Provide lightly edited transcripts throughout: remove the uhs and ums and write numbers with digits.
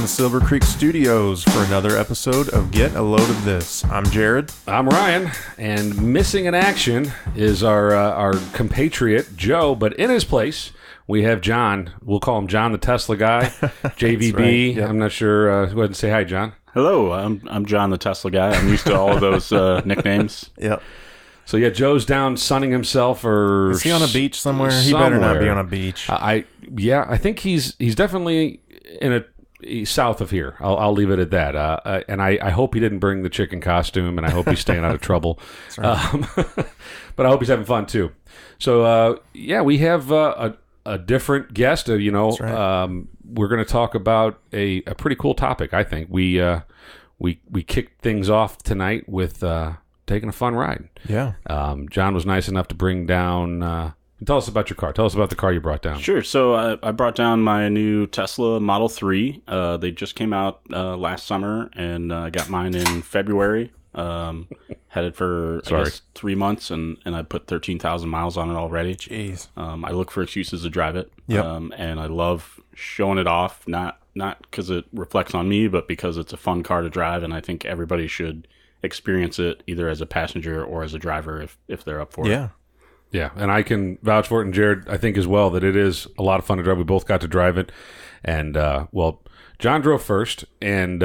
the Silver Creek Studios for another episode of Get a Load of This. I'm Jared. I'm Ryan, and missing in action is our compatriot Joe, but in his place we have John. We'll call him John the Tesla guy, JVB. Right. Yep. I'm not sure. Go ahead and say hi, John. Hello, I'm John the Tesla guy. I'm used to all of those nicknames. Yep. So yeah, Joe's down sunning himself, or is he on a beach somewhere? He better not be on a beach. I think he's definitely he's south of here. I'll leave it at that. And I hope he didn't bring the chicken costume, and I hope he's staying out of trouble. That's right. But I hope he's having fun too. So we have a different guest. That's right. We're going to talk about a pretty cool topic. I think we kicked things off tonight with taking a fun ride. Yeah. John was nice enough to bring down. Tell us about your car. Tell us about the car you brought down. Sure. So I brought down my new Tesla Model 3. They just came out last summer, and I got mine in February. Had it for, I guess, 3 months, and I put 13,000 miles on it already. Jeez. I look for excuses to drive it. Yep. And I love showing it off, not because it reflects on me, but because it's a fun car to drive, and I think everybody should experience it either as a passenger or as a driver if they're up for it. Yeah. Yeah, and I can vouch for it, and Jared, I think as well, that it is a lot of fun to drive. We both got to drive it, and John drove first, and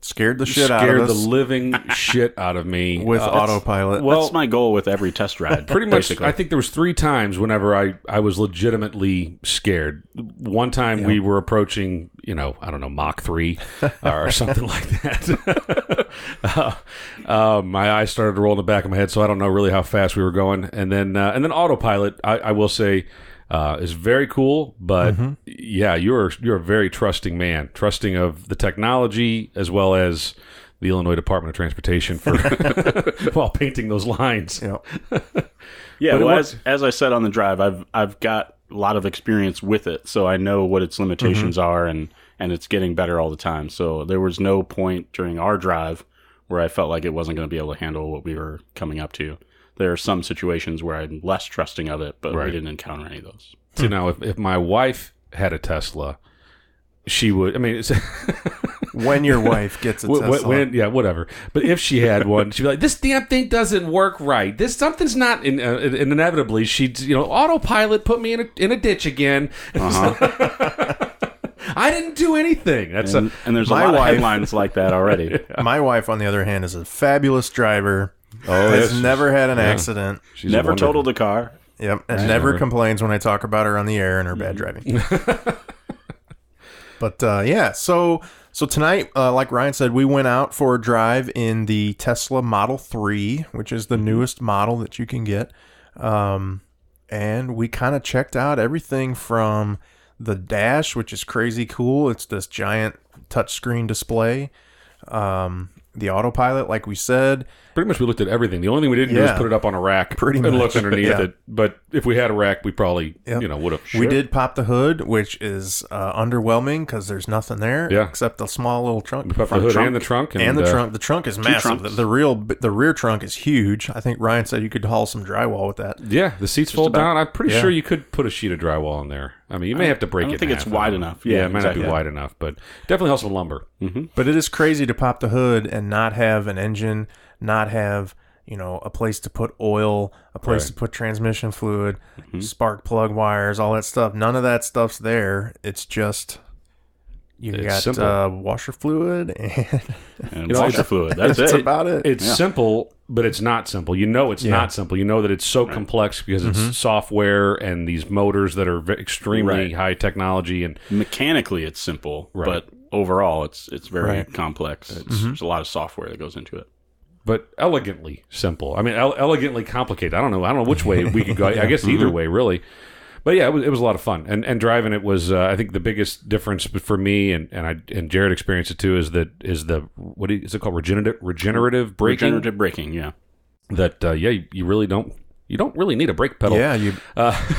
scared the shit out of us. Scared the living shit out of me with AutoPilot. Well, that's my goal with every test ride. Pretty much, basically. I think there was 3 times whenever I was legitimately scared. One time we were approaching, I don't know, Mach 3 or something like that. My eyes started to roll in the back of my head, so I don't know really how fast we were going. And then AutoPilot, I will say, is very cool, but yeah, you're a very trusting man, trusting of the technology as well as the Illinois Department of Transportation for while painting those lines. Yep. Yeah, well, as I said on the drive, I've got a lot of experience with it, so I know what its limitations are, and it's getting better all the time. So there was no point during our drive where I felt like it wasn't going to be able to handle what we were coming up to. There are some situations where I'm less trusting of it, but we didn't encounter any of those. So now, if my wife had a Tesla, she would. I mean, when your wife gets a Tesla, whatever. But if she had one, she'd be like, "This damn thing doesn't work right. Something's not." And inevitably, she'd AutoPilot put me in a ditch again. I didn't do anything. And there's a lot of headlines like that already. My wife, on the other hand, is a fabulous driver. Has never had an accident. She's never totaled a car. Yep, and never complains when I talk about her on the air and her bad driving. But so tonight, like Ryan said, we went out for a drive in the Tesla Model 3, which is the newest model that you can get. And we kind of checked out everything from the dash, which is crazy cool. It's this giant touchscreen display. The AutoPilot, like we said. Pretty much we looked at everything. The only thing we didn't do was put it up on a rack and look underneath it. But if we had a rack, we probably would have. We did pop the hood, which is underwhelming because there's nothing there except a small little trunk. We popped the hood and the trunk. And the trunk. The trunk is massive. The rear trunk is huge. I think Ryan said you could haul some drywall with that. Yeah, the seats fold down. I'm pretty sure you could put a sheet of drywall in there. I mean, you may have to break it. I don't think it's wide enough. Yeah, it might not be wide enough, but definitely helps with lumber. Mm-hmm. But it is crazy to pop the hood and not have an engine, not have a place to put oil, a place to put transmission fluid, spark plug wires, all that stuff. None of that stuff's there. It's just it's got washer fluid and washer fluid. That's it. That's about it. It's simple, but it's not simple. It's not simple. You know that it's so complex because it's software and these motors that are extremely high technology. And mechanically, it's simple, but overall, it's very complex. There's a lot of software that goes into it. But elegantly simple. I mean, elegantly complicated. I don't know which way we could go. I guess either way, really. But yeah, it was a lot of fun. And driving it was, I think, the biggest difference for me, and Jared experienced it too, is what is it called? Regenerative braking? Regenerative braking, yeah. That, you really don't. You don't really need a brake pedal. Yeah, you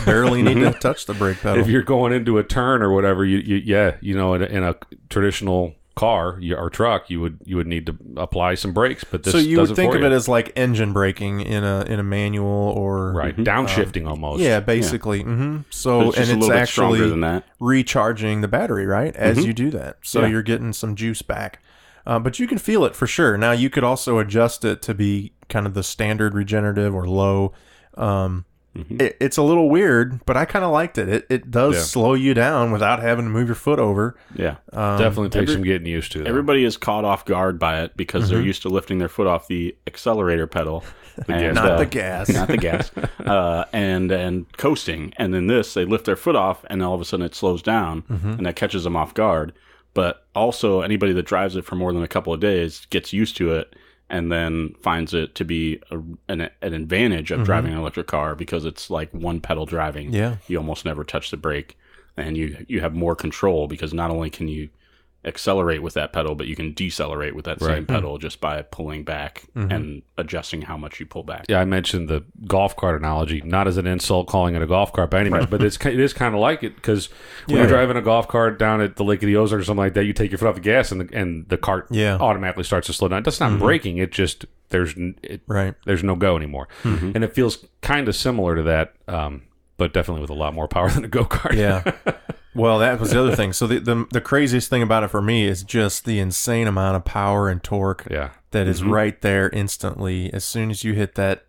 barely need to touch the brake pedal. If you're going into a turn or whatever, in a traditional car or truck, you would need to apply some brakes. But this so you does would it think for of you. it as like engine braking in a manual or right downshifting almost. Yeah, basically. So But it's and just a it's little bit stronger actually than that. recharging the battery, right? As you do that, so you're getting some juice back. But you can feel it for sure. Now you could also adjust it to be kind of the standard regenerative or low. It's a little weird, but I kind of liked it. It does slow you down without having to move your foot over. Yeah. Definitely takes some getting used to. Though. Everybody is caught off guard by it because they're used to lifting their foot off the accelerator pedal. And, Not the gas. Not the gas. And coasting. And then they lift their foot off, and all of a sudden it slows down, and that catches them off guard. But also, anybody that drives it for more than a couple of days gets used to it and then finds it to be an advantage of driving an electric car because it's like one pedal driving. Yeah. You almost never touch the brake, and you have more control because not only can you accelerate with that pedal, but you can decelerate with that same pedal just by pulling back and adjusting how much you pull back. Yeah, I mentioned the golf cart analogy, not as an insult calling it a golf cart by any means, but it is kind of like it because when you're driving a golf cart down at the Lake of the Ozarks or something like that, you take your foot off the gas and the cart automatically starts to slow down. That's not braking. It just there's no go anymore, and it feels kind of similar to that, but definitely with a lot more power than a go-kart. Yeah. Well, that was the other thing. So the craziest thing about it for me is just the insane amount of power and torque that is right there instantly as soon as you hit that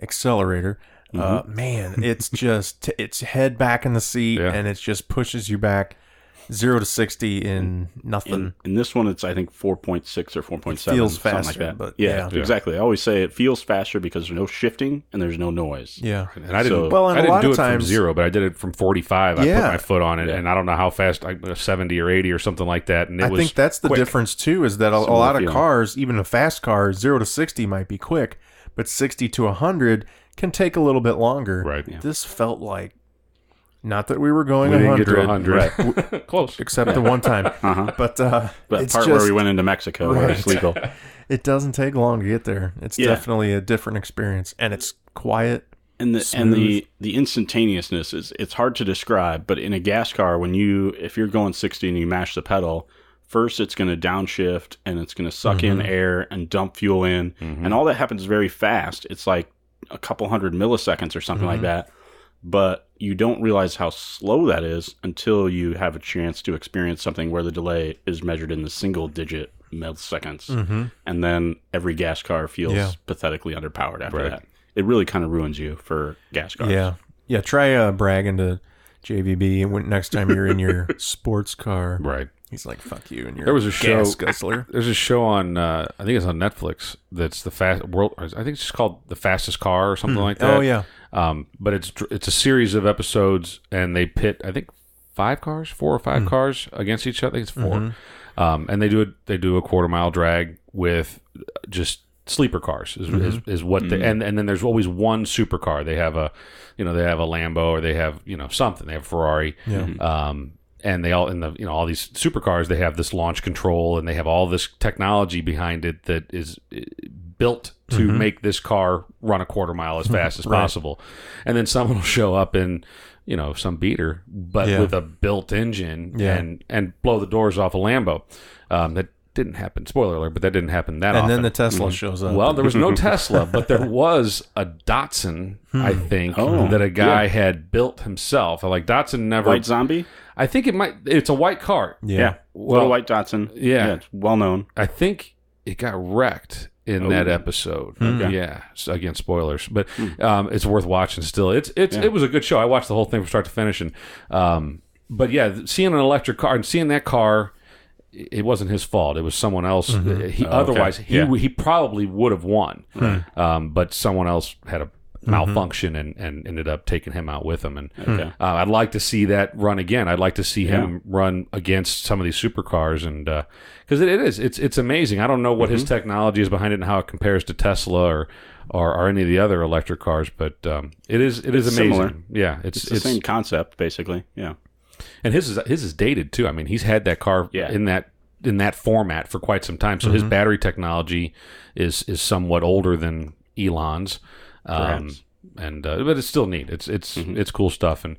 accelerator. Man, it's just it's head back in the seat and it just pushes you back 0 to 60 in nothing. In this one, it's I think 4.6 or 4.7. Feels something faster, like that. but exactly. I always say it feels faster because there's no shifting and there's no noise. Yeah. And I didn't, well, and I a didn't lot do of it from times- 0, but I did it from 45. I put Yeah. my foot on it, and I don't know how fast, 70 or 80 or something like that. And it I was think that's the quick. difference too, is that a Similar lot of feeling. cars, even a fast car, 0 to 60 might be quick, but 60 to 100 can take a little bit longer. Right. Yeah. This felt like, not that we were going We didn't 100, get to 100. Right. Close. except the one time. But But it's part just, where we went into Mexico where it's legal. it doesn't take long to get there. It's definitely a different experience, and it's quiet. And the smooth. instantaneousness it's hard to describe, but in a gas car, if you're going 60 and you mash the pedal, first it's going to downshift and it's going to suck in air and dump fuel in, and all that happens very fast. It's like a couple hundred milliseconds or something like that. But you don't realize how slow that is until you have a chance to experience something where the delay is measured in the single-digit milliseconds. And then every gas car feels pathetically underpowered after that. It really kind of ruins you for gas cars. Yeah. Yeah, try bragging to JVB next time you're in your sports car. Right. He's like, fuck you and your There was a show. gas guzzler. There's a show on, I think it's on Netflix. That's the world. I think it's just called The Fastest Car or something like that. Oh, yeah. But it's a series of episodes, and they pit I think 4 or 5 cars against each other. I think it's 4, and they do a quarter-mile drag with just sleeper cars is what they and then there's always one supercar. They have a Lambo, or they have something. They have a Ferrari. And they all all these supercars, they have this launch control, and they have all this technology behind it that is built to make this car run a quarter mile as fast as possible. And then someone will show up in some beater, but with a built engine and blow the doors off a Lambo. That didn't happen. Spoiler alert, but that didn't happen that often. And then the Tesla shows up. Well, there was no Tesla, but there was a Datsun, I think, that a guy had built himself. Like Datsun never... White Zombie? I think it's a white car. Yeah. Little white Datsun. Yeah. It's well known. I think it got wrecked in that episode. Yeah. So, again, spoilers, but it's worth watching still. It was a good show. I watched the whole thing from start to finish. And but yeah, seeing an electric car and seeing that car, it wasn't his fault. It was someone else. Otherwise, he probably would have won. But someone else had a malfunction and ended up taking him out with him. And I'd like to see that run again. I'd like to see him run against some of these supercars, and because it's amazing. I don't know what his technology is behind it and how it compares to Tesla or any of the other electric cars, but it is amazing. Similar. Yeah, it's the same concept basically. Yeah. And his is dated too. I mean, he's had that car in that format for quite some time. So his battery technology is somewhat older than Elon's. but it's still neat. It's cool stuff. And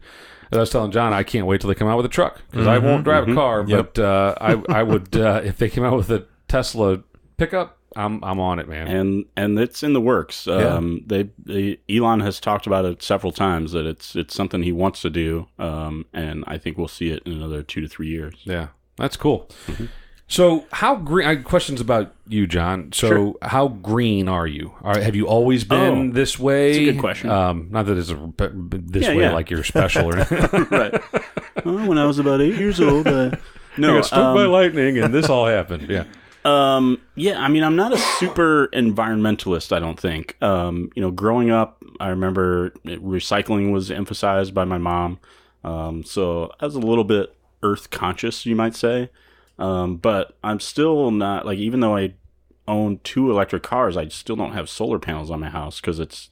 as I was telling John, I can't wait till they come out with a truck because I won't drive a car, but I would if they came out with a Tesla pickup. I'm on it, man. And it's in the works. Elon has talked about it several times that it's something he wants to do, and I think we'll see it in another 2 to 3 years. Yeah, that's cool. So how green? I have questions about you, John. So how green are you? Have you always been this way? That's a good question. Not that it's this way like you're special or anything. Right. Well, when I was about 8 years old, I got struck by lightning and this all happened. Yeah. I mean, I'm not a super environmentalist, I don't think. Growing up, I remember recycling was emphasized by my mom. So I was a little bit earth conscious, you might say. But I'm still not, like, even though I own 2 electric cars, I still don't have solar panels on my house because it's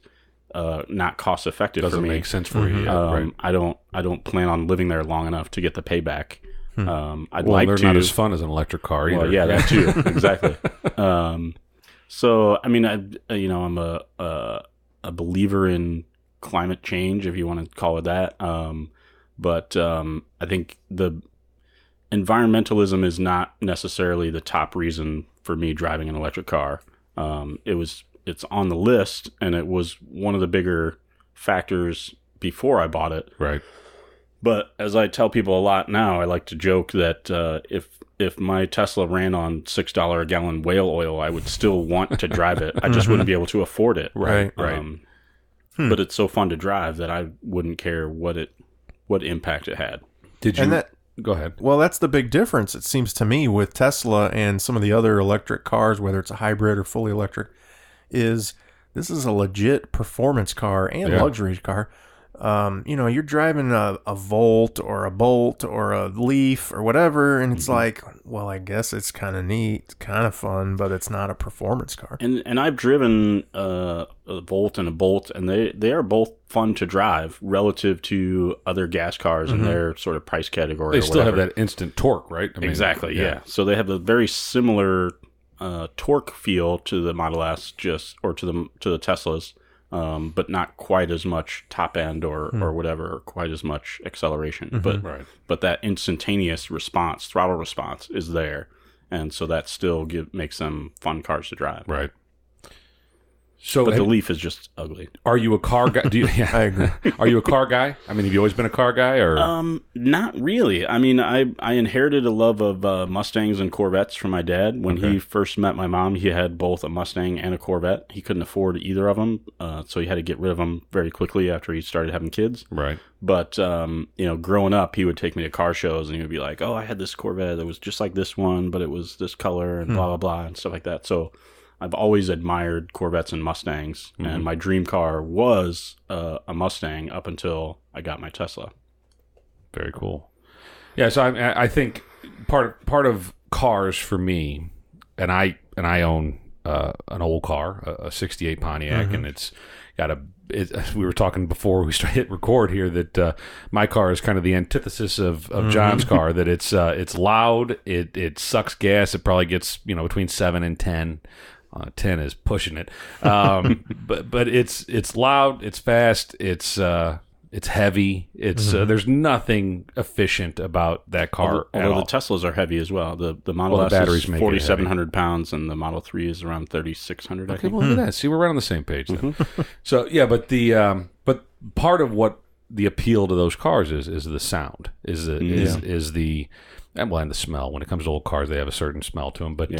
not cost effective for me. Doesn't make sense for you. Right. I don't plan on living there long enough to get the payback. I'd well, like they're to. not as fun as an electric car either. Well, yeah, that too. Exactly. So, I mean, I'm a believer in climate change, if you want to call it that. But I think the environmentalism is not necessarily the top reason for me driving an electric car. It's on the list, and it was one of the bigger factors before I bought it. Right. But as I tell people a lot now, I like to joke that if my Tesla ran on $6 a gallon whale oil, I would still want to drive it. I just wouldn't be able to afford it. Right. But it's so fun to drive that I wouldn't care what impact it had. Did you? Go ahead. Well, that's the big difference, it seems to me, with Tesla and some of the other electric cars, whether it's a hybrid or fully electric, is this is a legit performance car and luxury car. You're driving a Volt or a Bolt or a Leaf or whatever, and it's like, well, I guess it's kind of neat, kind of fun, but it's not a performance car. And I've driven a Volt and a Bolt, and they are both fun to drive relative to other gas cars in their sort of price category. They still have that instant torque, right? I mean, exactly, yeah. So they have a very similar torque feel to the Model S, or to the Teslas. But not quite as much top end or whatever, or quite as much acceleration. But that instantaneous response, throttle response, is there, and so that still makes them fun cars to drive. Right. So, but the Leaf is just ugly. Are you a car guy? I agree. Are you a car guy? I mean, have you always been a car guy, or not really? I mean, I inherited a love of Mustangs and Corvettes from my dad. When he first met my mom, he had both a Mustang and a Corvette. He couldn't afford either of them, so he had to get rid of them very quickly after he started having kids. Right. But growing up, he would take me to car shows, and he would be like, "Oh, I had this Corvette that was just like this one, but it was this color and blah blah blah and stuff like that." So I've always admired Corvettes and Mustangs, and my dream car was a Mustang up until I got my Tesla. Very cool. Yeah, so I think part of cars for me, and I own an old car, a '68 Pontiac, and it's got we were talking before we hit record here that my car is kind of the antithesis of John's car. That it's loud, it sucks gas. It probably gets between 7 and 10. 10 is pushing it, but it's loud, it's fast, it's heavy. It's there's nothing efficient about that car. Although the Teslas are heavy as well. The Model S is 4,700 pounds, and the Model 3 is around 3,600. Okay, well, look at that. See, we're right on the same page then. So yeah, but but part of what the appeal to those cars is the sound, is the and the smell. When it comes to old cars, they have a certain smell to them. But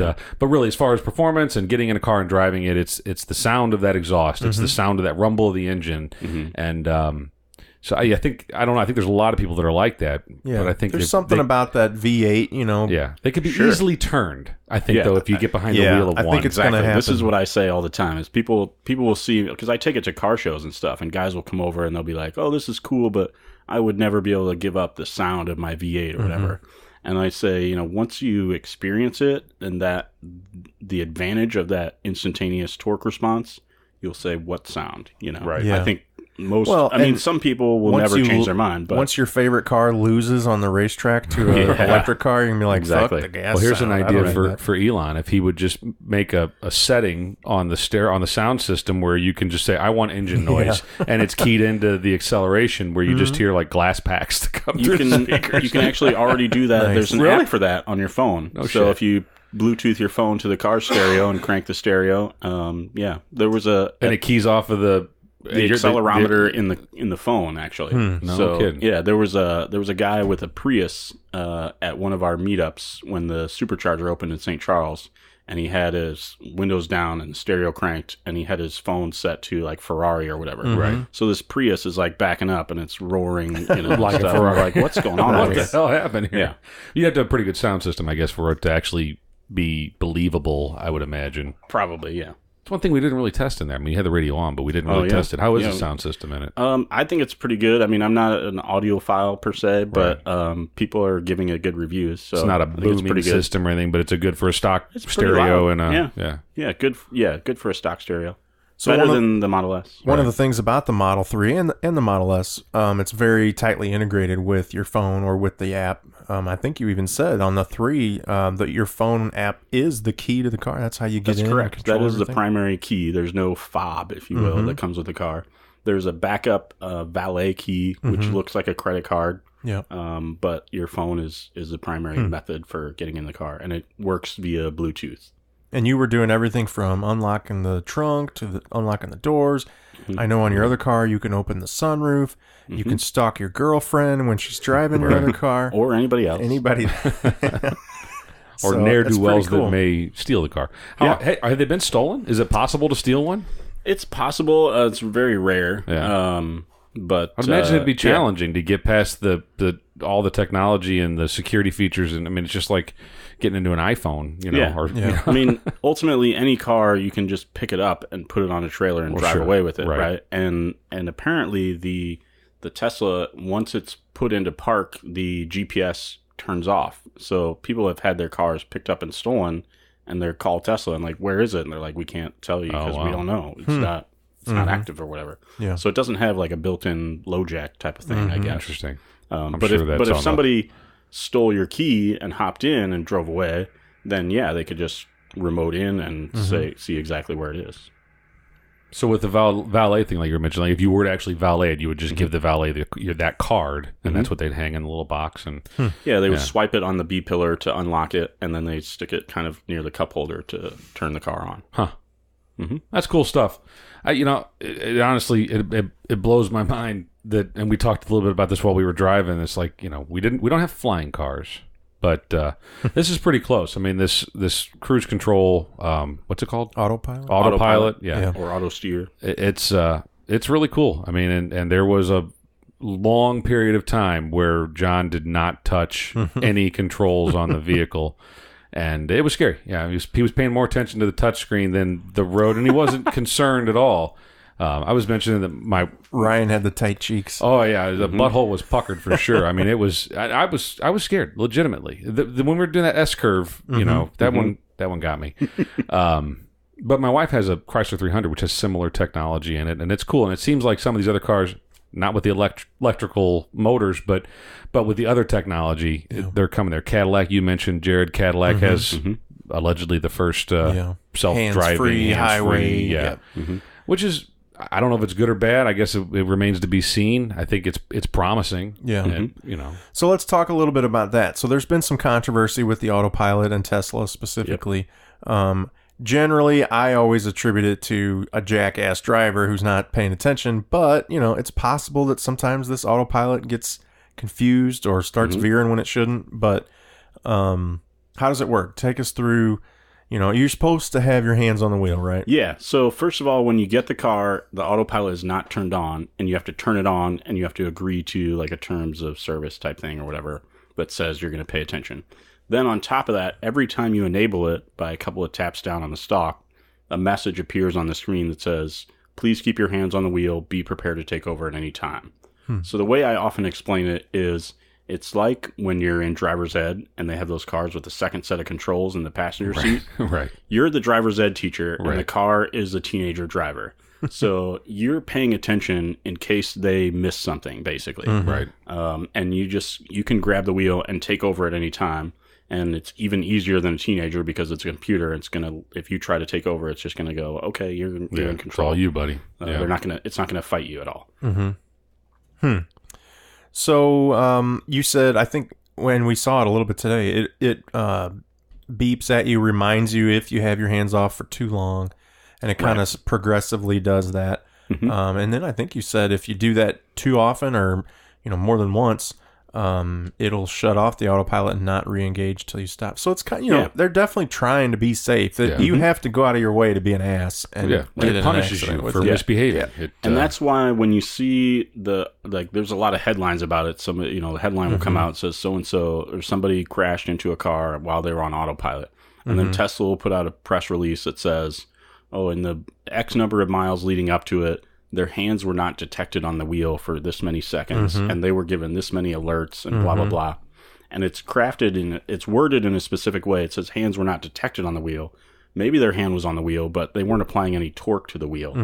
really, as far as performance and getting in a car and driving it, it's the sound of that exhaust. It's the sound of that rumble of the engine. And so I think there's a lot of people that are like that. Yeah, but I think there's something about that V8. Yeah, they could be easily turned. I think though, if you get behind the wheel of one, I think it's going to happen. This is what I say all the time: is people will see, because I take it to car shows and stuff, and guys will come over and they'll be like, "Oh, this is cool, but I would never be able to give up the sound of my V8 or whatever." And I say, once you experience it and that the advantage of that instantaneous torque response, you'll say, what sound? Right. Yeah. I think I mean, some people will never change their mind. But once your favorite car loses on the racetrack to an electric car, you're going to be like, exactly. Fuck the gas. Well, here's sound. an idea for Elon. If he would just make a setting on the sound system where you can just say, I want engine noise, and it's keyed into the acceleration where you just hear like glass packs to come through the speakers. You can actually already do that. Nice. There's an app for that on your phone. Oh, so shit. if you Bluetooth your phone to the car stereo and crank the stereo, there was and it keys off of the accelerometer in the phone actually. No kidding. Yeah, there was a guy with a Prius at one of our meetups when the supercharger opened in St. Charles, and he had his windows down and the stereo cranked, and he had his phone set to like Ferrari or whatever. Right. So this Prius is like backing up and it's roaring, like stuff. a Ferrari. Like, what's going on? What the hell happened here? Yeah. You have to have a pretty good sound system, I guess, for it to actually be believable, I would imagine. Probably, yeah. It's one thing we didn't really test in there. I mean, you had the radio on, but we didn't really test it. How is the sound system in it? I think it's pretty good. I mean, I'm not an audiophile per se, but people are giving it good reviews. So it's not a booming system or anything, but it's a good for a stock stereo and good for a stock stereo. So better than the Model S. One of the things about the Model 3 and the Model S, it's very tightly integrated with your phone or with the app. I think you even said on the 3 that your phone app is the key to the car. That's how you get in. That's correct. And control that is everything. the primary key. There's no fob, if you will, that comes with the car. There's a backup valet key, which looks like a credit card. Yeah. But your phone is the primary method for getting in the car, and it works via Bluetooth. And you were doing everything from unlocking the trunk to unlocking the doors. I know on your other car, you can open the sunroof. You can stalk your girlfriend when she's driving your other car. Or anybody else. Anybody. Or ne'er-do-wells that may steal the car. Yeah. Have they been stolen? Is it possible to steal one? It's possible. It's very rare. Yeah. But I'd imagine it'd be challenging to get past all the technology and the security features. And I mean, it's just like getting into an iPhone, I mean, ultimately, any car you can just pick it up and put it on a trailer and drive away with it, right? And apparently the Tesla, once it's put into park, the GPS turns off. So people have had their cars picked up and stolen, and they're called Tesla and like, where is it? And they're like, we can't tell you because we don't know. It's not. It's not active or whatever. Yeah. So it doesn't have like a built-in low jack type of thing, I guess. Interesting. But if somebody stole your key and hopped in and drove away, then they could just remote in and see exactly where it is. So with the valet thing, like you were mentioning, like if you were to actually valet it, you would just give the valet that card, and that's what they'd hang in the little box. And they would swipe it on the B pillar to unlock it, and then they'd stick it kind of near the cup holder to turn the car on. Huh. That's cool stuff. It honestly it blows my mind that, and we talked a little bit about this while we were driving. It's like we don't have flying cars, but this is pretty close. I mean, this cruise control, what's it called? Autopilot, yeah, or auto steer. It's really cool. I mean, and there was a long period of time where John did not touch any controls on the vehicle. And it was scary. Yeah, he was paying more attention to the touchscreen than the road, and he wasn't concerned at all. I was mentioning that Ryan had the tight cheeks. Oh yeah, the butthole was puckered for sure. I mean, it was. I was scared, legitimately. When we were doing that S curve, that one got me. But my wife has a Chrysler 300, which has similar technology in it, and it's cool. And it seems like some of these other cars, not with the electrical motors, but with the other technology, they're coming there. Cadillac, you mentioned, Jared. Cadillac has allegedly the first self-driving hands-free highway. Which is, I don't know if it's good or bad. I guess it remains to be seen. I think it's promising. Yeah. And, So let's talk a little bit about that. So there's been some controversy with the AutoPilot and Tesla specifically. Yep. Generally, I always attribute it to a jackass driver who's not paying attention, but, it's possible that sometimes this autopilot gets confused or starts veering when it shouldn't. But how does it work? Take us through, you're supposed to have your hands on the wheel, right? Yeah. So first of all, when you get the car, the autopilot is not turned on, and you have to turn it on, and you have to agree to like a terms of service type thing or whatever that says you're going to pay attention. Then on top of that, every time you enable it by a couple of taps down on the stalk, a message appears on the screen that says, please keep your hands on the wheel, be prepared to take over at any time. So the way I often explain it is, it's like when you're in driver's ed and they have those cars with the second set of controls in the passenger seat. Right. You're the driver's ed teacher and the car is the teenager driver. So you're paying attention in case they miss something, basically. Right. And you can grab the wheel and take over at any time. And it's even easier than a teenager because it's a computer. If you try to take over, it's just gonna go, okay, you're in control. It's all you, buddy. It's not gonna fight you at all. So you said, I think when we saw it a little bit today, it beeps at you, reminds you if you have your hands off for too long, and it kind of progressively does that. And then I think you said if you do that too often or more than once, it'll shut off the autopilot and not re-engage till you stop. So it's kind of, they're definitely trying to be safe. That you have to go out of your way to be an ass, and it punishes you for misbehaving. And that's why when you see there's a lot of headlines about it. Some the headline will come out and says so and so or somebody crashed into a car while they were on autopilot, and then Tesla will put out a press release that says, oh, in the X number of miles leading up to it, their hands were not detected on the wheel for this many seconds, and they were given this many alerts and blah, blah, blah. And it's worded in a specific way. It says hands were not detected on the wheel. Maybe their hand was on the wheel, but they weren't applying any torque to the wheel.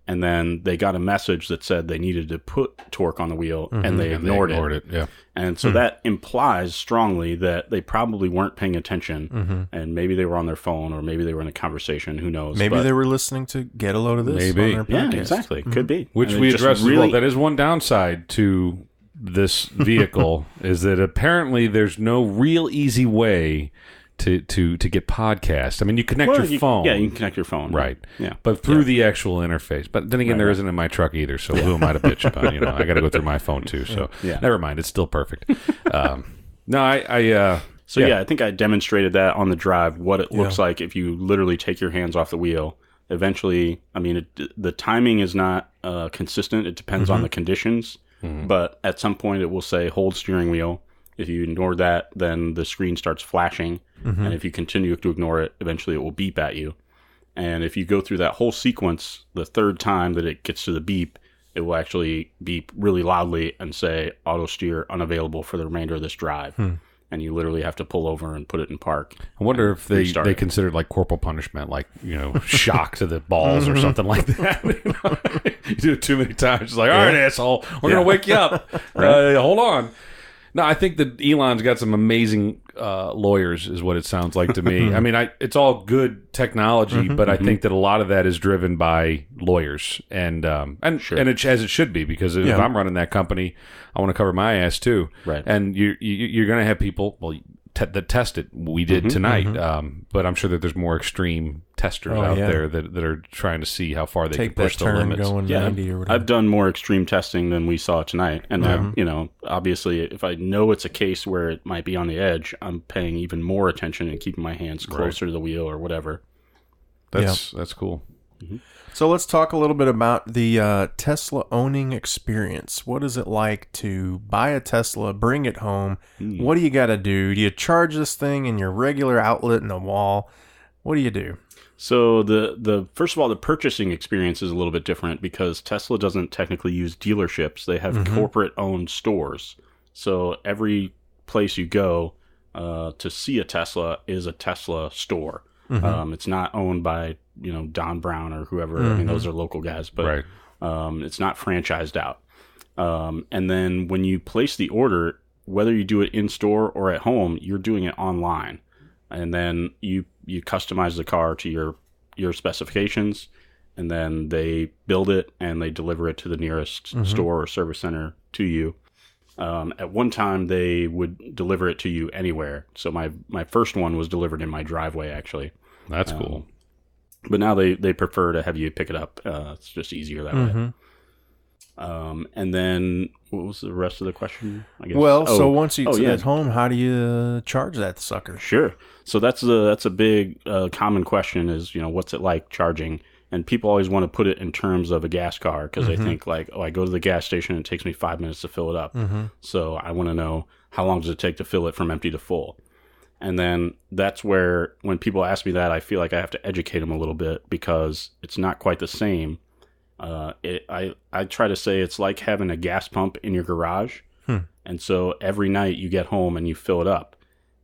And then they got a message that said they needed to put torque on the wheel, and they ignored it. Yeah. And so that implies strongly that they probably weren't paying attention, and maybe they were on their phone, or maybe they were in a conversation. Who knows? Maybe they were listening to Get a Load of This. Maybe. On their podcast. Yeah, exactly. Could be. Which we addressed as well. That is one downside to this vehicle is that apparently there's no real easy way to get podcasts. I mean, you connect your phone. Yeah, you can connect your phone. Right. Yeah. But through the actual interface. But then again, there isn't in my truck either, so who am I to bitch about? I got to go through my phone too, so never mind. It's still perfect. I think I demonstrated that on the drive, what it looks like if you literally take your hands off the wheel. Eventually, I mean, the timing is not consistent. It depends on the conditions. But at some point, it will say, hold steering wheel. If you ignore that, then the screen starts flashing. And if you continue to ignore it, eventually it will beep at you. And if you go through that whole sequence, the third time that it gets to the beep, it will actually beep really loudly and say, auto steer unavailable for the remainder of this drive. And you literally have to pull over and put it in park. I wonder if they considered like corporal punishment, like, shock to the balls or something like that. You do it too many times. It's like, all right, asshole, we're going to wake you up. Hold on. No, I think that Elon's got some amazing lawyers, is what it sounds like to me. I mean, it's all good technology, but I think that a lot of that is driven by lawyers, and it's as it should be, because if I'm running that company, I want to cover my ass too. Right. And you're going to have people that test it. We did tonight, but I'm sure that there's more extreme testers out there that are trying to see how far they can push the limits. Going 90 or whatever. I've done more extreme testing than we saw tonight, and obviously, if I know it's a case where it might be on the edge, I'm paying even more attention and keeping my hands closer to the wheel or whatever. That's cool. So let's talk a little bit about the Tesla owning experience. What is it like to buy a Tesla, bring it home? What do you got to do? Do you charge this thing in your regular outlet in the wall? What do you do? So the first of all, the purchasing experience is a little bit different because Tesla doesn't technically use dealerships. They have corporate-owned stores. So every place you go to see a Tesla is a Tesla store. It's not owned by Don Brown or whoever. I mean, those are local guys, but it's not franchised out. And then when you place the order, whether you do it in store or at home, you're doing it online, and then you customize the car to your specifications, and then they build it and they deliver it to the nearest store or service center to you. At one time, they would deliver it to you anywhere. So my first one was delivered in my driveway, actually. That's cool. But now they prefer to have you pick it up. It's just easier that way. And then what was the rest of the question? I guess. Well, so once you get at home, how do you charge that sucker? Sure. So that's a big common question is, what's it like charging? And people always want to put it in terms of a gas car because they think like, I go to the gas station and it takes me 5 minutes to fill it up. So I want to know, how long does it take to fill it from empty to full? And then that's where, when people ask me that, I feel like I have to educate them a little bit because it's not quite the same. I try to say it's like having a gas pump in your garage. And so every night you get home and you fill it up.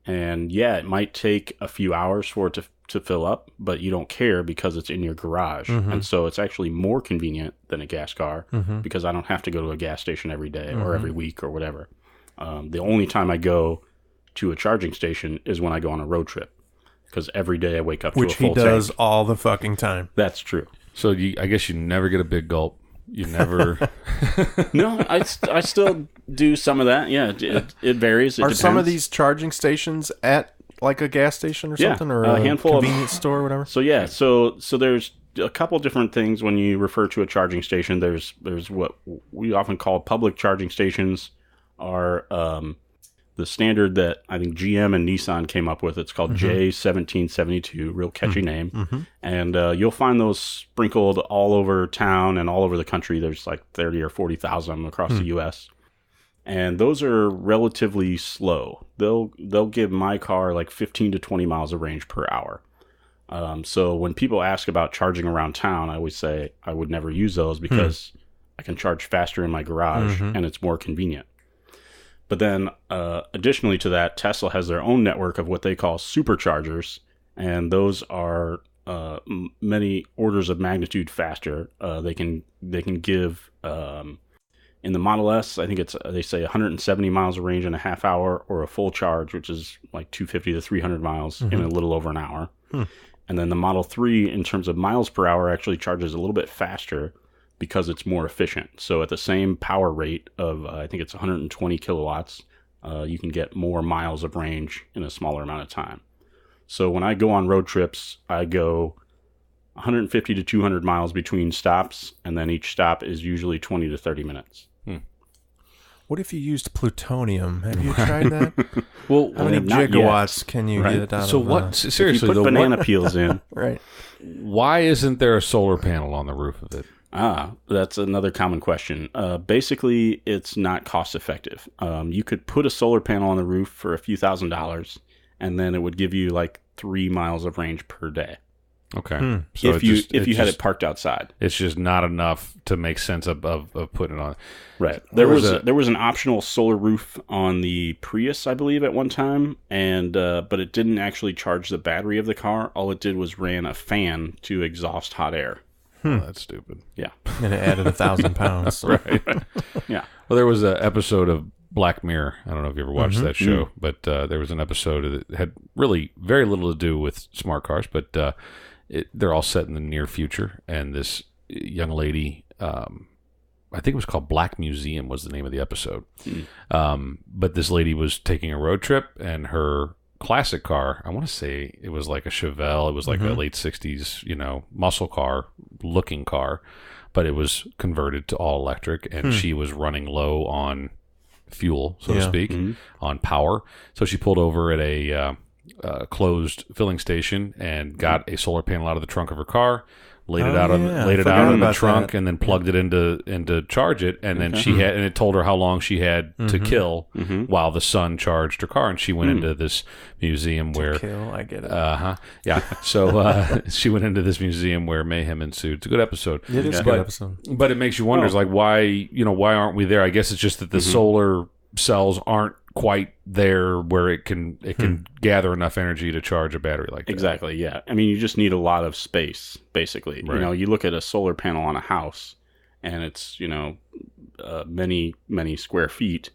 And yeah, it might take a few hours for it to fill up, but you don't care because it's in your garage. And so it's actually more convenient than a gas car because I don't have to go to a gas station every day or every week or whatever. The only time I go to a charging station is when I go on a road trip, because every day I wake up to a full tank. Which he does all the fucking time. That's true. So I guess you never get a big gulp. You never... No, I still do some of that. Yeah, it varies. It Are depends. some of these charging stations at like a gas station or something, or a handful convenience store or whatever? So yeah, so there's a couple different things when you refer to a charging station. There's what we often call public charging stations, are the standard that I think GM and Nissan came up with. It's called J1772, real catchy name. And you'll find those sprinkled all over town and all over the country. There's like 30 or 40,000 of them across the U.S. And those are relatively slow. They'll give my car like 15 to 20 miles of range per hour. So when people ask about charging around town, I always say I would never use those because I can charge faster in my garage and it's more convenient. But then additionally to that, Tesla has their own network of what they call superchargers, and those are many orders of magnitude faster. They can give in the Model S, I think it's they say 170 miles of range in a half hour, or a full charge, which is like 250 to 300 miles in a little over an hour. And then the Model 3, in terms of miles per hour, actually charges a little bit faster because it's more efficient. So at the same power rate of, I think it's 120 kilowatts, you can get more miles of range in a smaller amount of time. So when I go on road trips, I go 150 to 200 miles between stops, and then each stop is usually 20 to 30 minutes. What if you used plutonium? Have you tried that? Well, how many gigawatts can you get out so of what? Seriously, if you put banana peels in. Right. Why isn't there a solar panel on the roof of it? That's another common question. Basically, it's not cost effective. You could put a solar panel on the roof for a few $1,000s, and then it would give you like 3 miles of range per day. Okay. So if you had it parked outside, it's just not enough to make sense of putting it on. Right. There was an optional solar roof on the Prius, I believe, at one time, and but it didn't actually charge the battery of the car. All it did was ran a fan to exhaust hot air. Oh, that's stupid. Yeah. And it added 1,000 pounds. Right. Yeah. Well, there was an episode of Black Mirror. I don't know if you ever watched that show, but there was an episode that had really very little to do with smart cars, but they're all set in the near future, and this young lady, I think it was called Black Museum was the name of the episode. But this lady was taking a road trip, and her classic car, I want to say it was like a Chevelle. It was like a late 60s, muscle car looking car, but it was converted to all electric, and she was running low on fuel, so to speak, on power. So she pulled over at a closed filling station and got a solar panel out of the trunk of her car, laid it out in the trunk, and then plugged it into charge it. And then and it told her how long she had to kill while the sun charged her car. And she went into this museum where kill, I get it. Yeah. So she went into this museum where mayhem ensued. It's a good episode. It is a good episode. But it makes you wonder, like, why aren't we there? I guess it's just that the solar cells aren't quite there where it can gather enough energy to charge a battery like that. Exactly, yeah. I mean, you just need a lot of space, basically. Right. You look at a solar panel on a house, and it's, many, many square feet,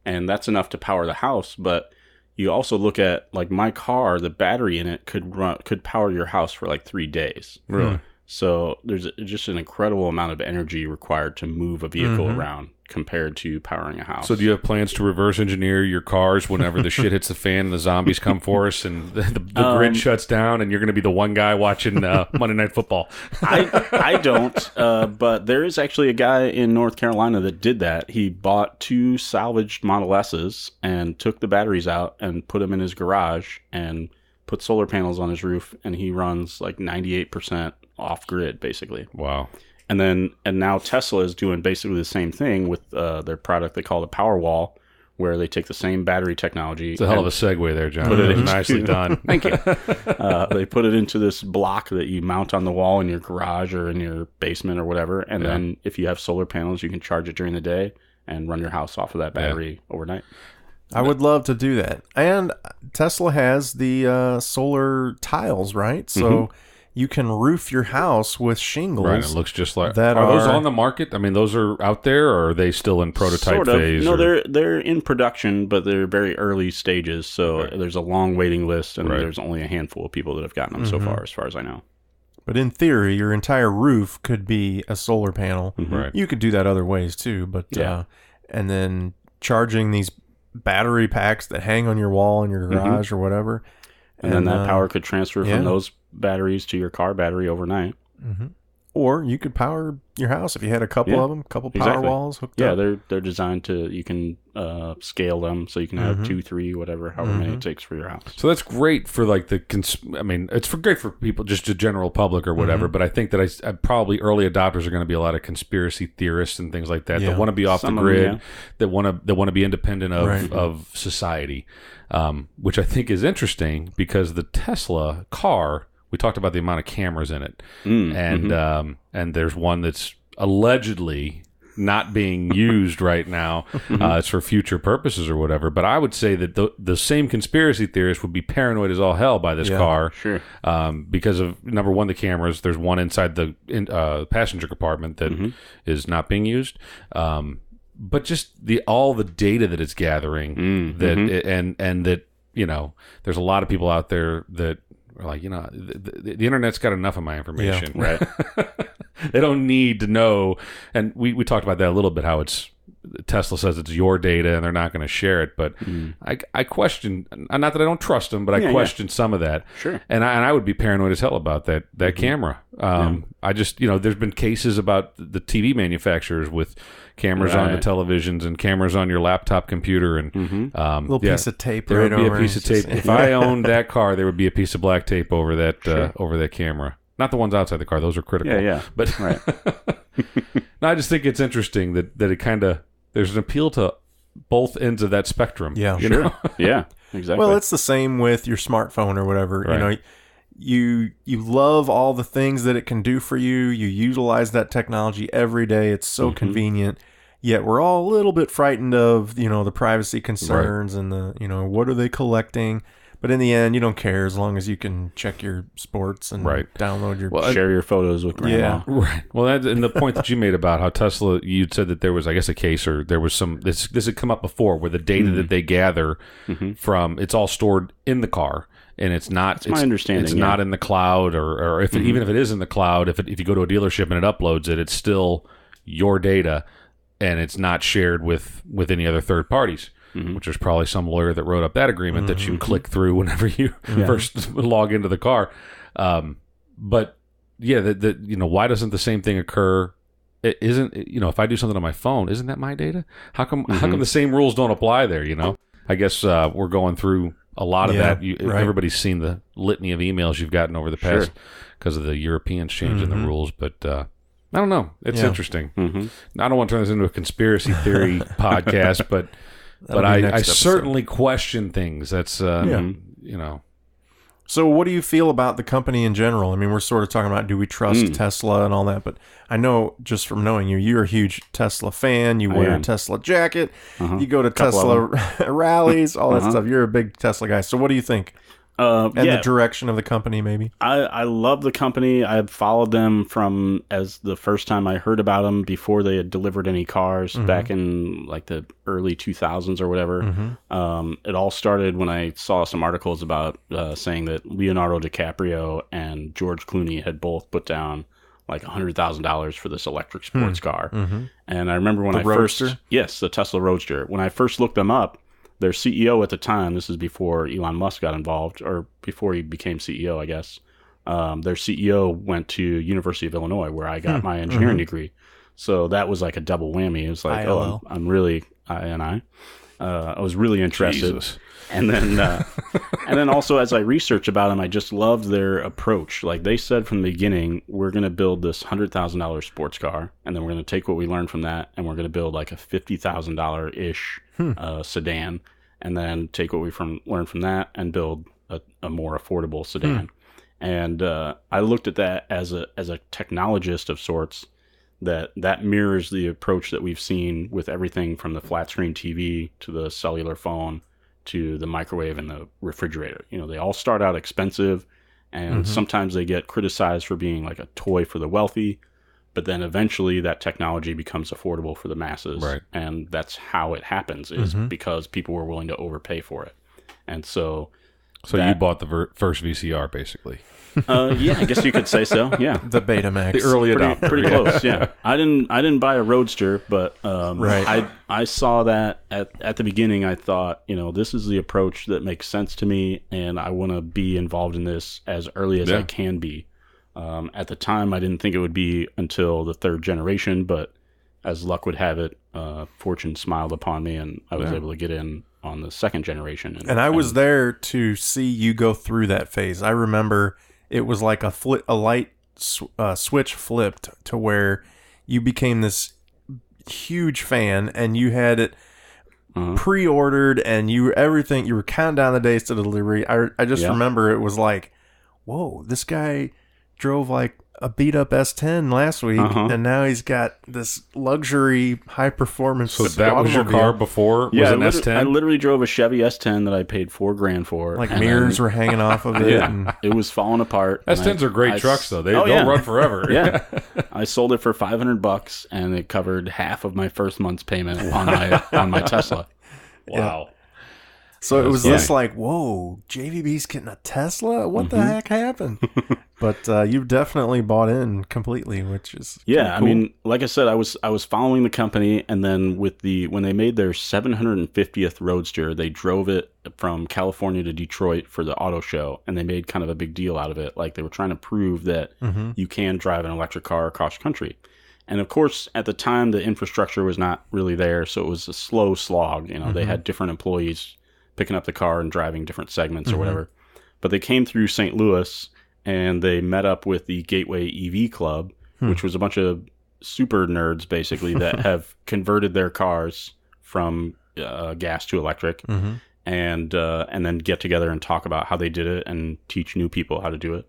and that's enough to power the house. But you also look at, like, my car, the battery in it could power your house for like 3 days. Really? So there's just an incredible amount of energy required to move a vehicle around compared to powering a house. So do you have plans to reverse engineer your cars whenever the shit hits the fan and the zombies come for us and the grid shuts down and you're going to be the one guy watching Monday Night Football? I don't, but there is actually a guy in North Carolina that did that. He bought 2 salvaged Model S's and took the batteries out and put them in his garage and put solar panels on his roof, and he runs like 98% off grid, basically. Wow. And now Tesla is doing basically the same thing with their product they call the Powerwall, where they take the same battery technology. It's a hell of a segue there, John. It was nicely done. Thank you. They put it into this block that you mount on the wall in your garage or in your basement or whatever. And then if you have solar panels, you can charge it during the day and run your house off of that battery overnight. I would love to do that. And Tesla has the solar tiles, right? So you can roof your house with shingles. Right, it looks just like that. Are those on the market? I mean, those are out there, or are they still in prototype sort of. phase? No, they're in production, but they're very early stages. So there's a long waiting list, and there's only a handful of people that have gotten them so far as I know. But in theory, your entire roof could be a solar panel. Right. You could do that other ways too, but and then charging these battery packs that hang on your wall in your garage or whatever. And then that power could transfer from those batteries to your car battery overnight. Or you could power your house if you had a couple of them, couple power walls hooked up. Yeah, they're designed to, you can scale them so you can have 2, 3, whatever, however many it takes for your house. So that's great for like I mean, it's great for people, just the general public or whatever, but I think that I probably early adopters are going to be a lot of conspiracy theorists and things like that that want to be off the grid, that want to be independent of society, which I think is interesting because the Tesla car, we talked about the amount of cameras in it, and there's one that's allegedly not being used right now. It's for future purposes or whatever. But I would say that the same conspiracy theorists would be paranoid as all hell by this car, because of, number one, the cameras. There's one inside the passenger compartment that is not being used. But just all the data that it's gathering, and that, you know, there's a lot of people out there that are like, you know, the internet's got enough of my information, right? They don't need to know. And we talked about that a little bit, how Tesla says it's your data and they're not going to share it. But I question, not that I don't trust them, but I question some of that. Sure. And I would be paranoid as hell about that camera. I just, you know, there's been cases about the TV manufacturers with cameras on the televisions and cameras on your laptop computer, and little piece of tape. There would be a piece of tape. If I owned that car, there would be a piece of black tape over that camera. Not the ones outside the car; those are critical. But no, I just think it's interesting that it kind of, there's an appeal to both ends of that spectrum. Yeah, you know? Yeah, exactly. Well, it's the same with your smartphone or whatever. You know, you love all the things that it can do for you. You utilize that technology every day. It's so convenient. Yet we're all a little bit frightened of, you know, the privacy concerns and the, you know, what are they collecting? But in the end, you don't care as long as you can check your sports and download your... share your photos with grandma. Yeah, right. Well, and the point that you made about how Tesla, you'd said that there was, I guess, a case, or there was some... This had come up before, where the data that they gather from, it's all stored in the car. And it's not... That's my understanding. It's not in the cloud, or if even if it is in the cloud, if you go to a dealership and it uploads it, it's still your data, and it's not shared with any other third parties. Which there's probably some lawyer that wrote up that agreement that you click through whenever you first log into the car. But yeah, you know, why doesn't the same thing occur? It isn't, you know, if I do something on my phone, isn't that my data? How come the same rules don't apply there? You know, I guess we're going through a lot of that. Everybody's seen the litany of emails you've gotten over the past because of the Europeans changing the rules, but. I don't know. It's interesting. I don't want to turn this into a conspiracy theory podcast, but I certainly question things. That's, you know. So what do you feel about the company in general? I mean, we're sort of talking about, do we trust Tesla and all that, but I know just from knowing you're a huge Tesla fan. You wear a Tesla jacket. You go to Tesla rallies, all that stuff. You're a big Tesla guy. So what do you think? And the direction of the company, maybe? I love the company. I followed them from as the first time I heard about them before they had delivered any cars back in like the early 2000s or whatever. It all started when I saw some articles about saying that Leonardo DiCaprio and George Clooney had both put down like $100,000 for this electric sports car. And I remember when the Tesla Roadster. When I first looked them up, their CEO at the time, this is before Elon Musk got involved, or before he became CEO, I guess. Their CEO went to University of Illinois, where I got my engineering degree. So that was like a double whammy. It was like, I'm really, I was really interested. Jesus. And then also as I researched about them, I just loved their approach. Like they said from the beginning, we're going to build this $100,000 sports car, and then we're going to take what we learned from that, and we're going to build like a $50,000-ish sedan, and then take what we learned from that and build a more affordable sedan. And I looked at that as a technologist of sorts, that mirrors the approach that we've seen with everything from the flat screen TV to the cellular phone to the microwave and the refrigerator. They all start out expensive, and sometimes they get criticized for being like a toy for the wealthy, but then eventually that technology becomes affordable for the masses. Right. And that's how it happens, is because people were willing to overpay for it. And so you bought the first VCR, basically. Yeah, I guess you could say so. Yeah, The Betamax. The early adopter. pretty close. Yeah, I didn't buy a Roadster, but Right. I saw that at the beginning. I thought, this is the approach that makes sense to me, and I want to be involved in this as early as I can be. At the time, I didn't think it would be until the third generation, but as luck would have it, fortune smiled upon me, and I was able to get in on the second generation. And I was there to see you go through that phase. I remember it was like a light switch flipped to where you became this huge fan, and you had it pre-ordered, and you were counting down the days to the delivery. I just remember it was like, whoa, this guy drove like a beat up S10 last week, and now he's got this luxury high performance. So that was your car before? Yeah, was an S10? I literally drove a Chevy S10 that I paid $4,000 for. Like mirrors were hanging off of it. And it was falling apart. S10s are great trucks, though. They'll run forever. Yeah, I sold it for $500, and it covered half of my first month's payment on my Tesla. Wow. Yeah. So it was just like, whoa, JVB's getting a Tesla? What the heck happened? But you've definitely bought in completely, which is cool. I mean, like I said, I was following the company, and then when they made their 750th Roadster, they drove it from California to Detroit for the auto show, and they made kind of a big deal out of it. Like they were trying to prove that you can drive an electric car across country. And of course, at the time, the infrastructure was not really there, so it was a slow slog. They had different employees picking up the car and driving different segments or whatever. But they came through St. Louis, and they met up with the Gateway EV Club, which was a bunch of super nerds, basically, that have converted their cars from gas to electric, and then get together and talk about how they did it and teach new people how to do it.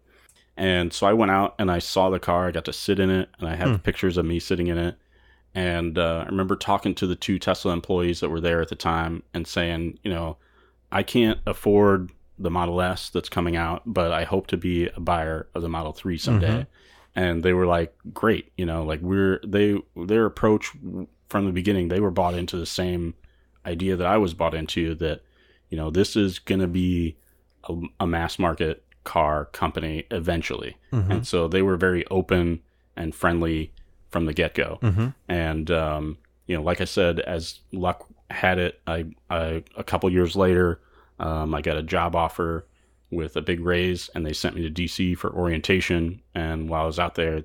And so I went out and I saw the car. I got to sit in it, and I have pictures of me sitting in it. And I remember talking to the two Tesla employees that were there at the time and saying, I can't afford the Model S that's coming out, but I hope to be a buyer of the Model 3 someday. And they were like, great. Like their approach from the beginning, they were bought into the same idea that I was bought into, that, this is going to be a mass market car company eventually. And so they were very open and friendly from the get-go. And, like I said, as luck had it, I a couple years later, I got a job offer with a big raise, and they sent me to DC for orientation. And while I was out there,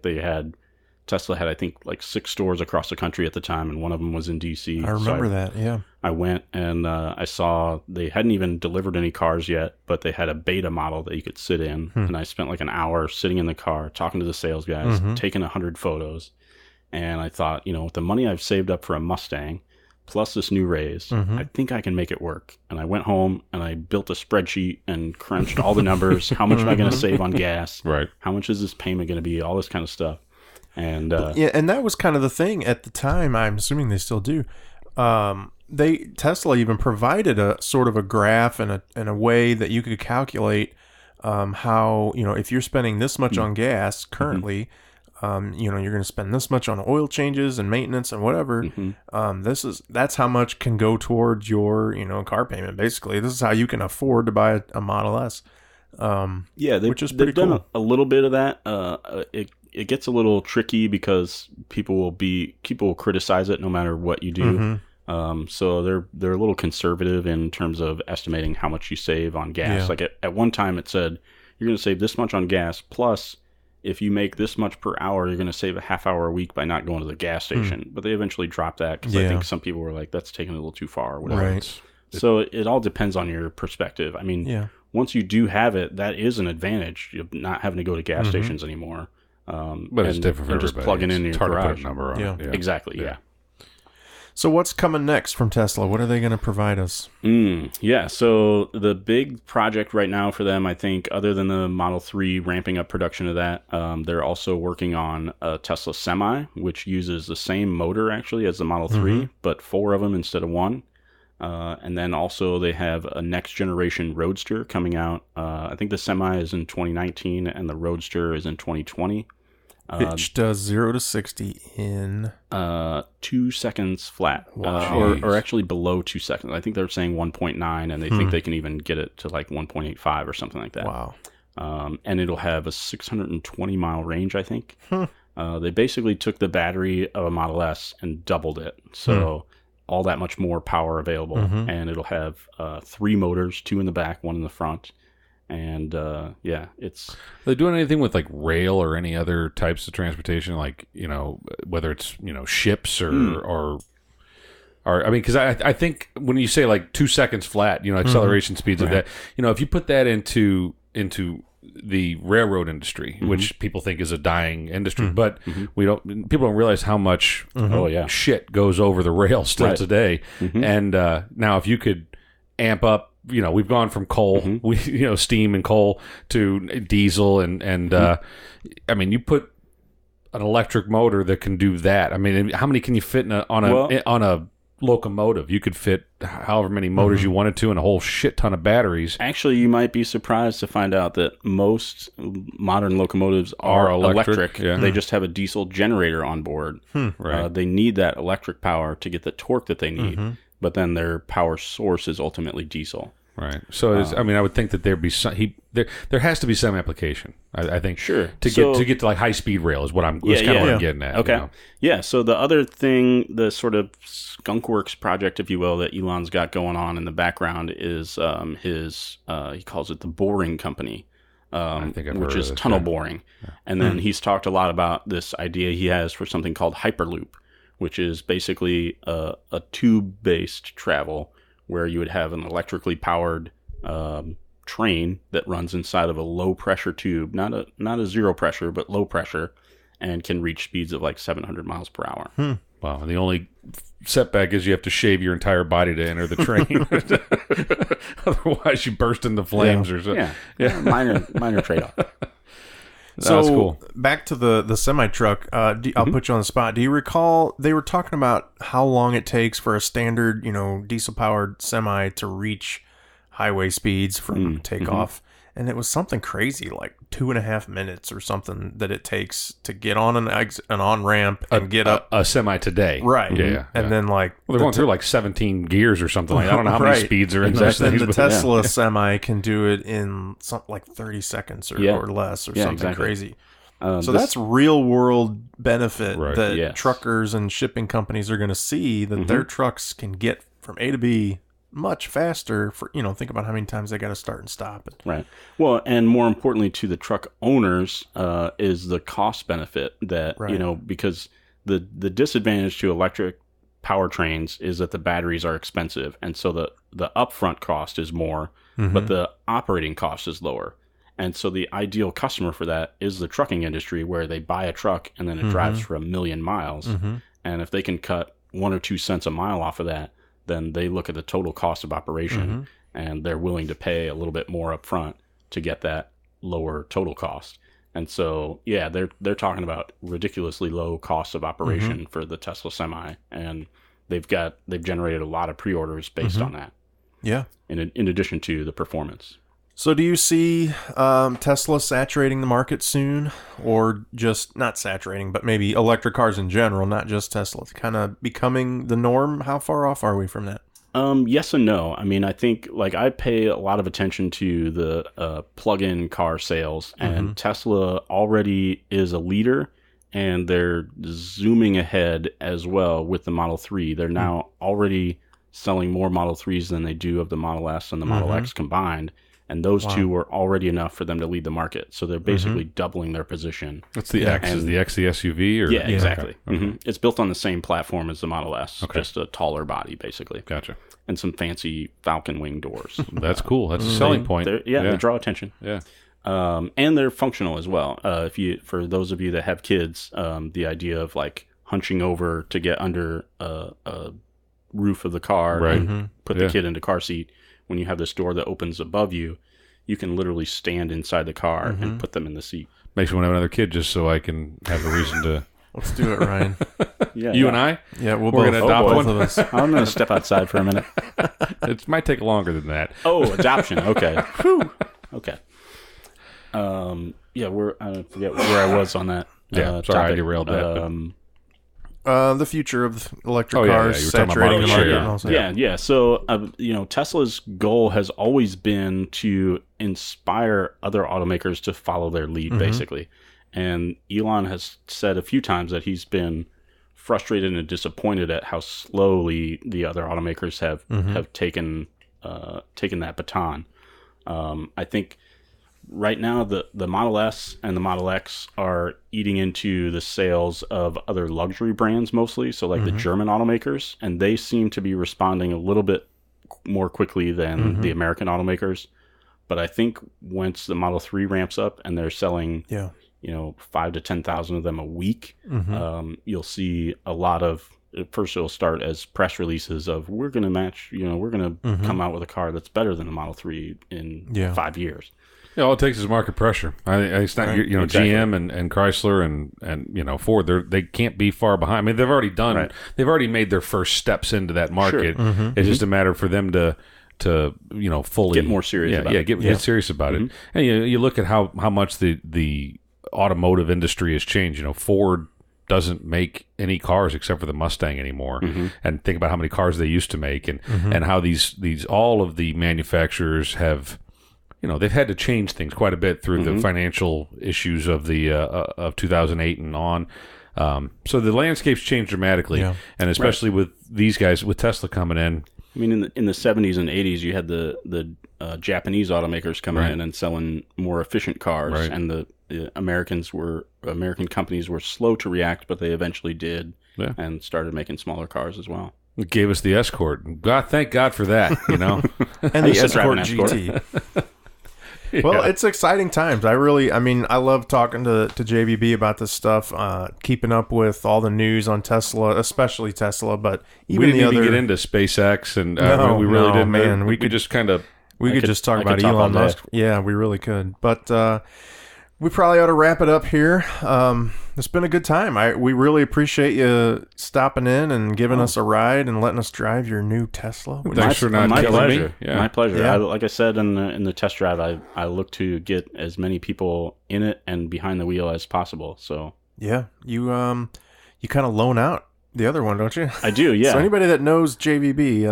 Tesla had, I think, like 6 stores across the country at the time, and one of them was in DC. I remember that, yeah. I went, and I saw they hadn't even delivered any cars yet, but they had a beta model that you could sit in. And I spent like an hour sitting in the car, talking to the sales guys, taking 100 photos. And I thought, with the money I've saved up for a Mustang, plus this new raise, I think I can make it work. And I went home and I built a spreadsheet and crunched all the numbers. How much am I going to save on gas? Right. How much is this payment going to be? All this kind of stuff. And and that was kind of the thing at the time. I'm assuming they still do. Tesla even provided a sort of a graph and a way that you could calculate how, if you're spending this much on gas currently, you're going to spend this much on oil changes and maintenance and whatever. That's how much can go towards your, car payment. Basically, this is how you can afford to buy a Model S. Which is pretty cool. Done a little bit of that. It gets a little tricky because people will criticize it no matter what you do. So they're a little conservative in terms of estimating how much you save on gas. Yeah. Like at one time it said you're going to save this much on gas, plus if you make this much per hour, you're going to save a half hour a week by not going to the gas station. But they eventually dropped that because I think some people were like, that's taking it a little too far or whatever. Right. So it all depends on your perspective. I mean, once you do have it, that is an advantage of not having to go to gas stations anymore. But it's different for everybody. Just plugging into your hard garage. to put a number on it. Exactly, yeah. So what's coming next from Tesla? What are they going to provide us? So the big project right now for them, I think, other than the Model 3 ramping up production of that, they're also working on a Tesla Semi, which uses the same motor, actually, as the Model 3, but 4 of them instead of 1. And then also they have a next generation Roadster coming out. I think the Semi is in 2019 and the Roadster is in 2020. Which does 0 to 60 in 2 seconds flat, or actually below 2 seconds. I think they're saying 1.9, and they think they can even get it to like 1.85 or something like that. Wow. And it'll have a 620 mile range, I think. They basically took the battery of a Model S and doubled it, so all that much more power available. And it'll have 3 motors, 2 in the back, 1 in the front. And it's... Are they doing anything with like rail or any other types of transportation, like, whether it's, ships or I mean, because I think when you say like 2 seconds flat, acceleration speeds of that, if you put that into the railroad industry, which people think is a dying industry, but people don't realize how much shit goes over the rail still today. And now if you could amp up, we've gone from coal, steam and coal to diesel and I mean, you put an electric motor that can do that. I mean, how many can you fit on a locomotive? You could fit however many motors you wanted to and a whole shit ton of batteries. Actually, you might be surprised to find out that most modern locomotives are electric. Yeah. They just have a diesel generator on board. Right. They need that electric power to get the torque that they need, but then their power source is ultimately diesel. Right. So, I would think that there'd be there has to be some application. I think sure to get to like high speed rail is what I'm what I'm getting at. Okay. Yeah. So the other thing, the sort of skunkworks project, if you will, that Elon's got going on in the background is his he calls it the boring company, which is tunnel boring. Yeah. And then he's talked a lot about this idea he has for something called Hyperloop, which is basically a tube based travel, where you would have an electrically powered train that runs inside of a low pressure tube, not a zero pressure, but low pressure, and can reach speeds of like 700 miles per hour. Wow. And the only setback is you have to shave your entire body to enter the train. Otherwise you burst into flames or something. Yeah. Minor trade-off. So that's cool. Back to the semi truck. I'll put you on the spot. Do you recall they were talking about how long it takes for a standard, diesel powered semi to reach highway speeds from takeoff? And it was something crazy, like 2.5 minutes or something that it takes to get on an on ramp and get up a semi today. Right. Yeah. And then like they're going through like 17 gears or something. Like I don't know how many speeds are in those things. The Tesla semi can do it in something like 30 seconds or less or something crazy. So that's real world benefit that truckers and shipping companies are going to see, that their trucks can get from A to B much faster for, think about how many times they got to start and stop it. Right. Well, and more importantly to the truck owners is the cost benefit that, because the disadvantage to electric powertrains is that the batteries are expensive. And so the upfront cost is more, but the operating cost is lower. And so the ideal customer for that is the trucking industry, where they buy a truck and then it drives for 1 million miles. And if they can cut 1 or 2 cents a mile off of that, then they look at the total cost of operation and they're willing to pay a little bit more up front to get that lower total cost. And so, they're talking about ridiculously low costs of operation for the Tesla Semi, and they've generated a lot of pre-orders based on that. Yeah. In addition to the performance. So do you see Tesla saturating the market soon, or just not saturating, but maybe electric cars in general, not just Tesla, kind of becoming the norm? How far off are we from that? Yes and no. I mean, I think I pay a lot of attention to the plug-in car sales, and Tesla already is a leader, and they're zooming ahead as well with the Model 3. They're now already selling more Model 3s than they do of the Model S and the Model X combined. And those two were already enough for them to lead the market. So they're basically doubling their position. What's the X? Is the X the SUV? Or? Yeah, exactly. Okay. It's built on the same platform as the Model S, just a taller body, basically. Gotcha. And some fancy falcon wing doors. That's cool. That's a selling point. They draw attention. Yeah. And they're functional as well. For those of you that have kids, the idea of like hunching over to get under a roof of the car and put the kid into car seat. When you have this door that opens above you, you can literally stand inside the car and put them in the seat. Makes me want to have another kid just so I can have a reason to Let's do it, Ryan. Yeah, You and I? Yeah, we're We're both. gonna adopt both one? of us. I'm going to step outside for a minute. It might take longer than that. Oh, adoption. Okay. Whew. Okay. Yeah, I forget where I was on that. Yeah, sorry, I topic. derailed that. The future of electric Oh, yeah, cars, yeah, you were talking about saturating the market market. share. And all that. Yeah. So, Tesla's goal has always been to inspire other automakers to follow their lead, basically. And Elon has said a few times that he's been frustrated and disappointed at how slowly the other automakers have taken that baton. I think right now the Model S and the Model X are eating into the sales of other luxury brands mostly, so like the German automakers, and they seem to be responding a little bit more quickly than the American automakers. But I think once the Model 3 ramps up and they're selling 5 to 10,000 of them a week, you'll see a lot of, first it'll start as press releases of we're going to match, we're going to come out with a car that's better than the Model 3 in 5 years. Yeah, all it takes is market pressure. It's not, Right. Exactly. GM and Chrysler and Ford. They can't be far behind. I mean, they've already done. Right. They've already made their first steps into that market. Sure. It's just a matter for them to fully Get more serious about it. Get serious about it. And you look at how much the automotive industry has changed. Ford doesn't make any cars except for the Mustang anymore. And think about how many cars they used to make, and how these all of the manufacturers have. They've had to change things quite a bit through the financial issues of the of 2008 and on. So the landscape's changed dramatically, and especially with these guys, with Tesla coming in. I mean, in the 70s and 80s, you had the Japanese automakers coming in and selling more efficient cars, and the American companies were slow to react, but they eventually did and started making smaller cars as well. It gave us the Escort. Thank God for that. And the used to drive Escort an Escort. GT. Well, it's exciting times. I love talking to JBB about this stuff, keeping up with all the news on Tesla, especially Tesla, but even we didn't the even other... get into SpaceX, and No, we really no, didn't. man. We could just kind of... We could just talk about Elon all day. Musk. Yeah, we really could. But we probably ought to wrap it up here. It's been a good time. We really appreciate you stopping in and giving us a ride and letting us drive your new Tesla. Thanks for not my killing pleasure. me. Yeah. My pleasure. Yeah. Like I said in the test drive, I look to get as many people in it and behind the wheel as possible. So Yeah, you kind of loan out the other one, don't you? I do. Yeah. So anybody that knows JVB,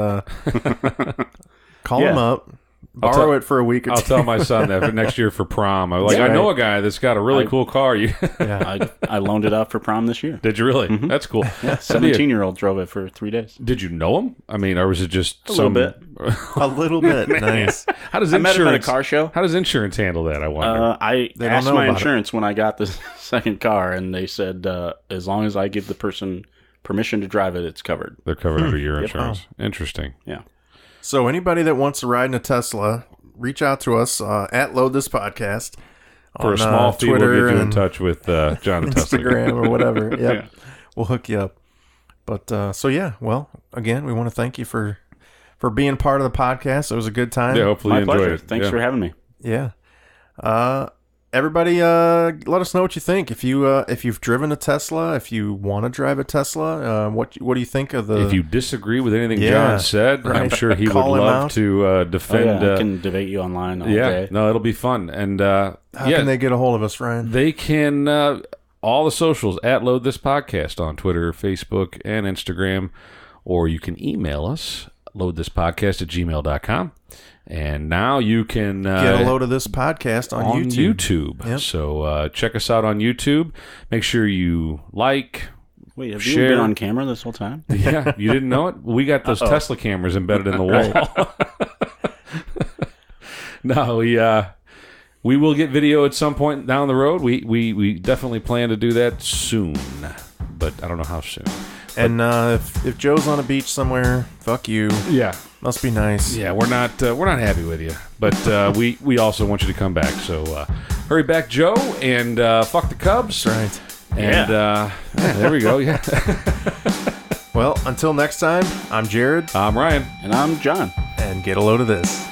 call him up, borrow it for a week or I'll two. tell my son that for next year for prom. I'm like, Yeah, I know right. a guy that's got a really cool car. I loaned it out for prom this year. Did you really? That's cool. 17-year-old drove it for 3 days. Did you know him? I mean, or was it just A little bit. A little bit. Nice. How does I met him at a insurance? car show. How does insurance handle that? I wonder. I They don't asked know my about it. insurance when I got the second car, and they said as long as I give the person permission to drive it, it's covered. They're covered under your Yep. insurance. Interesting. Yeah. So anybody that wants to ride in a Tesla, reach out to us at Load This Podcast For on a small fee, we'll Twitter get you in and touch with John and Tesla. Instagram or whatever. Yep. Yeah. We'll hook you up. But well, again, we want to thank you for being part of the podcast. It was a good time. Yeah, hopefully My you enjoyed pleasure. it. Thanks Yeah. for having me. Yeah. Everybody, let us know what you think. If you've driven a Tesla, if you want to drive a Tesla, what do you think of the? If you disagree with anything Yeah, John said, right. I'm sure he would Call him love out. to defend. I can debate you online all day. No, it'll be fun. And how can they get a hold of us, Ryan? They can all the socials at Load This Podcast on Twitter, Facebook, and Instagram, or you can email us loadthispodcast@gmail.com. And now you can Get a load of this podcast on YouTube. Yep. So check us out on YouTube. Make sure you like. Wait, have you Share. been on camera this whole time? Yeah, you didn't know it? We got those Tesla cameras embedded in the wall. No, we will get video at some point down the road. We definitely plan to do that soon, but I don't know how soon. And if Joe's on a beach somewhere, fuck you. Yeah. Must be nice. Yeah, we're not happy with you, but we also want you to come back. So hurry back, Joe, and fuck the Cubs. That's right. And yeah, there we go. Yeah. Well, until next time, I'm Jared, I'm Ryan. And I'm John. and get a load of this.